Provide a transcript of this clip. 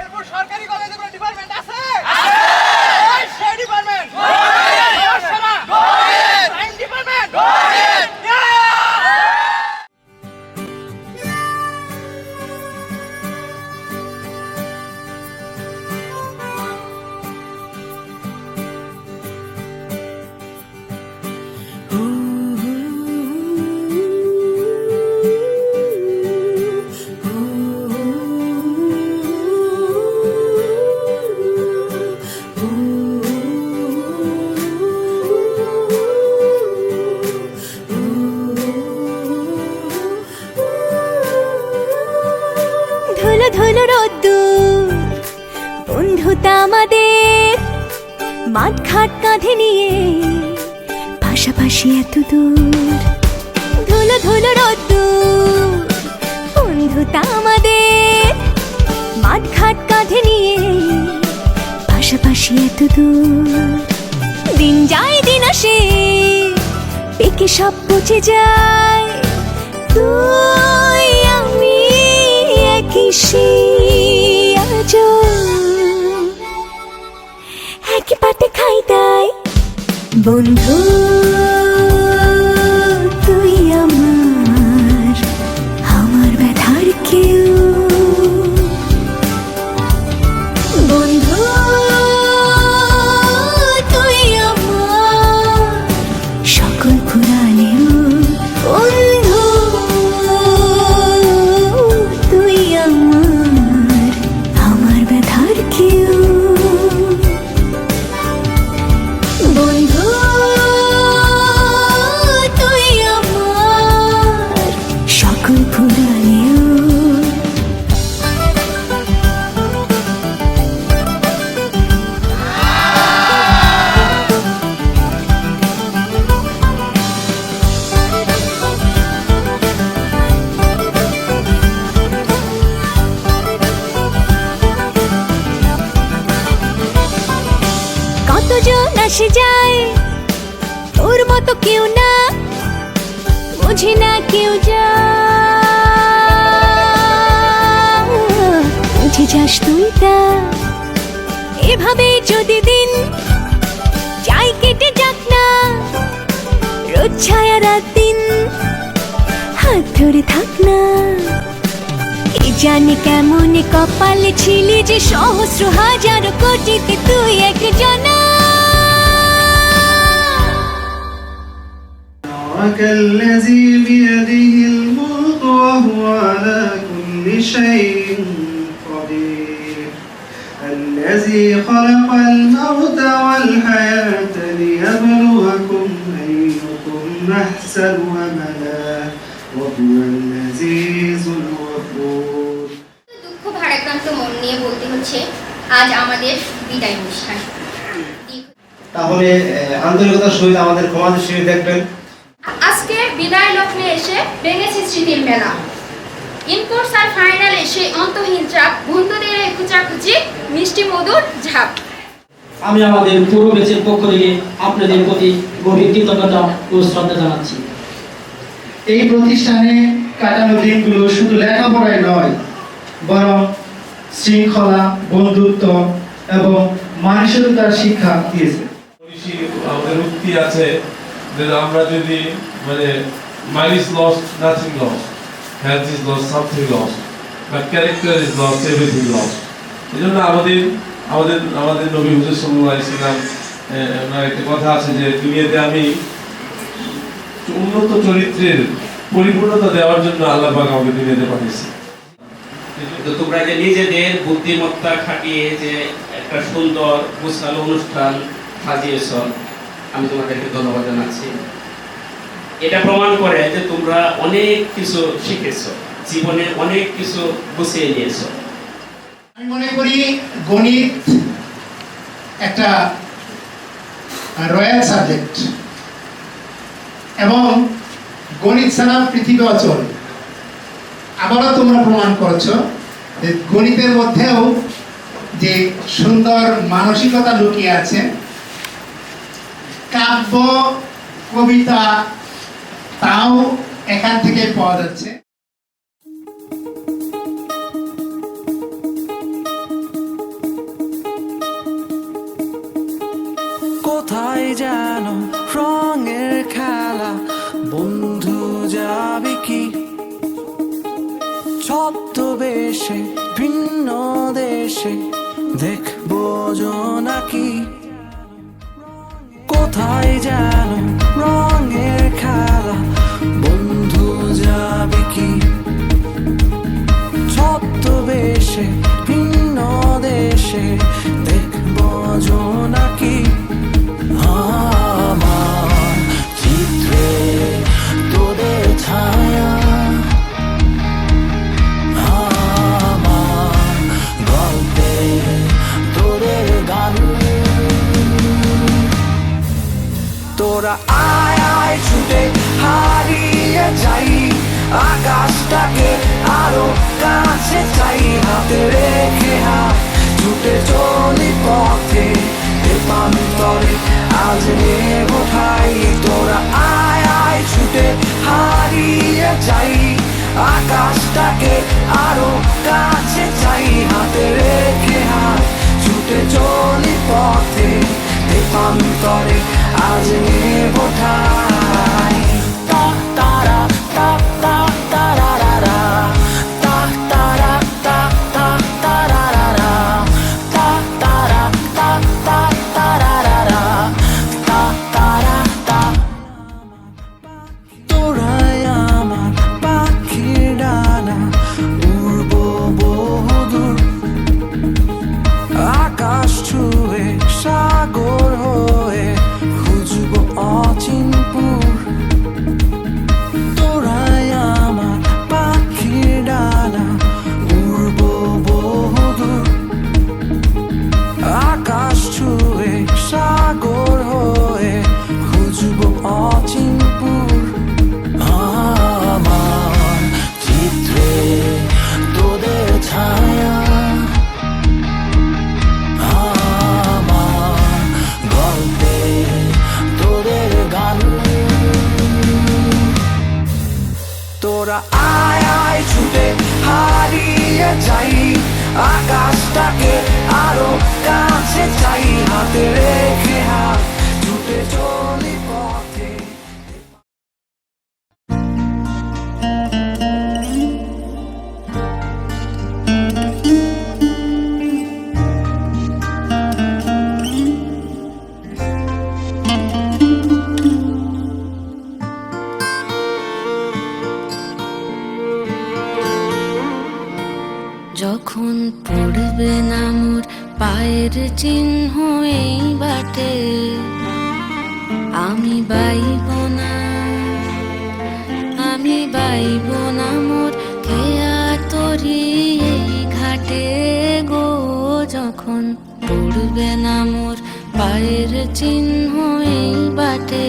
এরপর সরকারি কলেজে কোনো ডিপার্টমেন্ট আছে? সেই ডিপার্টমেন্ট সায়েন্স ডিপার্টমেন্ট। ধুলো ধুলো রোদ্দুর বন্ধুতা আমাদের, মাঠ ঘাট কাঁধে নিয়ে পাশাপাশি এত দূর। ধুলো ধুলো রোদ্দুর বন্ধুতা আমাদের, মাঠ ঘাট কাঁধে নিয়ে পাশাপাশি এত দূর। দিন যায় দিন আসে, পেকে সব পচে যায়, তুই আমি একই একই পাতে খাই তাই। বন্ধু তুই আমার, আমার ব্যথার কেউ। বন্ধু তুই আমার সকল ফুরালেও। বন্ধু তুই আমার, আমার ব্যথার কেউ। বন্ধু তুই আমার সকল ফুরালেও। কতজন আসে যায়, তোর মতো কেউ না, বুঝি না কেউ যা। বুঝে যাস তুই তা, এভাবে যদি দিন যাই কেটে যাক না, রোজ ছায়া রাত দিন হাত ধরে থাক না। কে জানে কেমন কপালে ছিলি যে সহস্র হাজার কোটিতে তুই একজনা। الذي بيده الملك وهو على كل شيء قدير الذي خلق الموت والحياة ليبلوكم أيكم أحسن عملا وهو العزيز الغفور। দুঃখ ভারাক্রান্ত মন নিয়ে বলতে হচ্ছে আজ আমাদের বিদায় অনুষ্ঠান। তাহলে আন্তরিকতার সহিত আমাদের ক্ষমা দৃষ্টিতে দেখবেন। আজকে বিদায় লগ্নে এসে ভেঙেছে স্মৃতির মেলা। ইনকোর্স আর ফাইনালে সেই অন্তহীন চাপ, বন্ধুদের এই খুচাখুচি, মিষ্টি মধুর ঝাপ। আমি আমাদের পুরো ব্যাচের পক্ষ থেকে আপনাদের প্রতি গভীর কৃতজ্ঞতা ও শ্রদ্ধা জানাচ্ছি। এই প্রতিষ্ঠানে কাটানো দিনগুলো শুধু লেখাপড়ায় নয়, বরং শৃঙ্খলা, বন্ধুত্ব এবং মানসিকতার শিক্ষা দিয়েছে। আমাদের উক্তি আছে যে আমরা যদি mind is lost nothing lost, health is lost something lost, but character is lost everything lost. এই জন্য আমাদের নবী হুজুর সাল্লাল্লাহু আলাইহি ওয়াসাল্লাম একটা কথা আছে যে দুনিয়াতে আমি উন্নত চরিত্রের পরিপূর্ণতা দেওয়ার জন্য আল্লাহ পাক আমাকে দুনিয়াতে পাঠিয়েছে। তো তোমরা যে নিজেদের বুদ্ধিমত্তা খাটিয়ে যে একটা সুন্দর গোছালো অনুষ্ঠান সাজিয়েছ, আমি তোমাদেরকে ধন্যবাদ জানাচ্ছি। এটা প্রমাণ করে যে তোমরা অনেক কিছু শিখেছো, জীবনে অনেক কিছু গুছিয়ে নিয়েছো। আমি মনে করি গণিত একটা রয়্যাল সাবজেক্ট এবং গণিত ছাড়া পৃথিবী অচল। আবারও তোমরা প্রমাণ করছো যে গণিতের মধ্যেও যে সুন্দর মানসিকতা লুকিয়ে আছে। কাব্য, কবিতা তাও এখান থেকে পাওয়া যাচ্ছে। কি ছদ্মবেশে ভিন্ন দেশে দেখবো জোনাকি কোথায় যেন রঙের খেলা বন্ধু যাবে কি ছদ্মবেশে ভিন্ন দেশে দেখবো জোনাকি আমার চিত্রে তোদের ছায়া আমার গল্পে তোদের গান তোরা আয় আয় ছুটে হারিয়ে যাই আকাশটাকে আরো কাছে চাই হাতে রেখে হাত ছুটে চলি পথে প্রান্তরে আজ নেব ঠাই তোরা আয় আয় ছুটে হারিয়ে যাই আকাশটাকে আরো কাছে চাই হাতে রেখে হাত ছুটে চলি পথে প্রান্তরে আজ নেব ঠাই তা তারা তা তা তারারা তা তারা তা তা তারারা তা তারা তা তা তারারা তা তারা তা তোরাই আমার পাখির ডানা উড়বো বহুদূর আকাশ ছুঁয়ে সাগর হয়ে খুঁজবো অচিনপুর তোরাই আমার পাখির ডানা উড়বো বহুদূর আকাশ ছুঁয়ে সাগর হয়ে খুঁজবো অচিনপুর আমার চিত্রে তোদের ছায়া আমার গল্পে তোদের গান তোরা আয় আয় ছুটে হারিয়ে যাই আকাশটাকে আরো কাছে চাই হাতে রেখে হাত ছুটে চলি পথে যখন পড়বে না মোর পায়ের চিহ্ন এই বাটে আমি বাইব না মোর খেয়া তরি এই ঘাটে গো যখন পড়বে না মোর পায়ের চিহ্ন এই বাটে